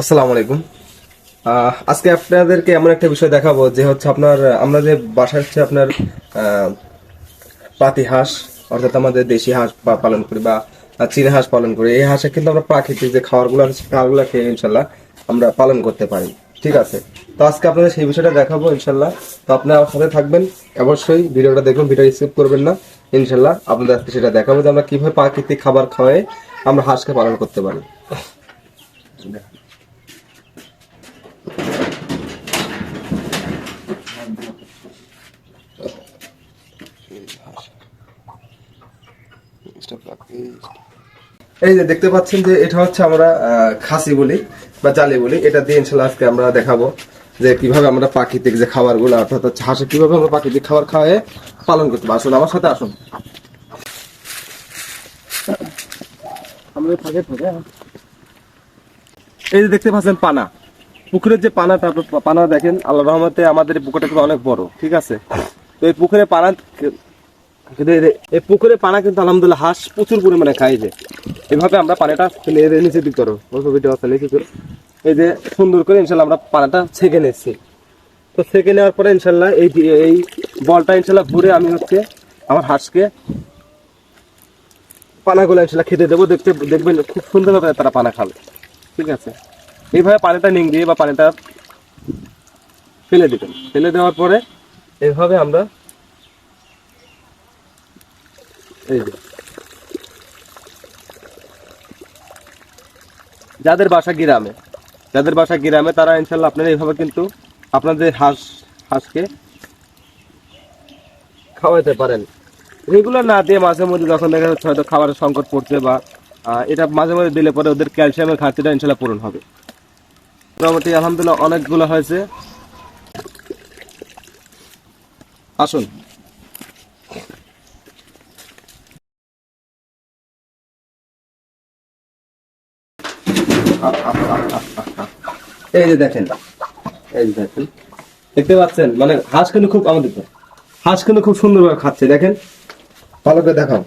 আসসালামু আলাইকুম। আজকে আপনাদেরকে এমন একটা বিষয় দেখাবো যে হচ্ছে আপনার আমরা যে বাসায় হচ্ছে আপনার পাতি হাঁস অর্থাৎ আমাদের দেশি হাঁস পালন করি বা চীনা হাঁস পালন করি। এই হাঁসে কিন্তু আমরা প্রাকৃতিক যে খাবারগুলো আছে সেই খাবারগুলো খেয়ে ইনশাল্লাহ আমরা পালন করতে পারি। ঠিক আছে, তো আজকে আপনাদের সেই বিষয়টা দেখাবো ইনশাল্লাহ। তো আপনারা আমার সাথে থাকবেন, অবশ্যই ভিডিওটা দেখুন, ভিডিও স্কিপ করবেন না। ইনশাল্লাহ আপনাদের আজকে সেটা দেখাবো যে আমরা কিভাবে প্রাকৃতিক খাবার খাওয়াই আমরা হাঁসকে পালন করতে পারি। এই যে দেখতে পাচ্ছেন যে এটা হচ্ছে আমরা খাসি বলি বা জালি বলি, এটা দিয়ে ইনশাল্লাহ আজকে আমরা দেখাবো যে কিভাবে আমরা প্রাকৃতিক যে খাবার গুলো অর্থাৎ হচ্ছে হাঁসে কিভাবে আমরা প্রাকৃতিক খাবার খাওয়াই পালন করতে পারি। আসুন আমার সাথে আসুন। এই যে দেখতে পাচ্ছেন পানা, পুকুরের যে পানা, তারপর পানা দেখেন আল্লাহ রহমতে আমাদের পুকুরটা কিন্তু অনেক বড়। ঠিক আছে, তো এই পুকুরে পানা এই পুকুরে পানা কিন্তু আলহামদুলিল্লাহ হাঁস প্রচুর পরিমাণে খাই। যে এভাবে আমরা পানিটা ফেলে নিচে দিক করো নিচে করো, এই যে সুন্দর করে ইনশাল্লাহ আমরা পানাটা ছেঁকে নিচ্ছি। তো ছেঁকে নেওয়ার পরে ইনশাল্লাহ এই বলটা ইনশাল্লাহ ঘুরে আমি হচ্ছে আমার হাঁসকে পানাগুলো ইনশাল্লাহ খেতে দেবো। দেখবেন খুব সুন্দরভাবে তারা পানা খাবে। ঠিক আছে, এইভাবে পানিটা নিংড়িয়ে বা পানিটা ফেলে দিবেন। ফেলে দেওয়ার পরে এইভাবে আমরা এই যে যাদের বাসা গ্রামে তারা ইনশাল্লাহ আপনারা এইভাবে কিন্তু আপনাদের হাঁসকে খাওয়াতে পারেন। রেগুলার না দিয়ে মাঝে মধ্যে যখন দেখা যাচ্ছে হয়তো খাবারের সংকট পড়ছে বা এটা মাঝে মাঝে দিলে পরে ওদের ক্যালসিয়ামের ঘাটতিটা ইনশাল্লাহ পূরণ হবে। মোটামুটি আলহামদুলিল্লাহ অনেকগুলো হয়েছে। আসুন। এই যে দেখেন, দেখতে পাচ্ছেন মানে হাঁস কিন্তু খুব সুন্দরভাবে খাচ্ছে। দেখেন, ভালো করে দেখাও।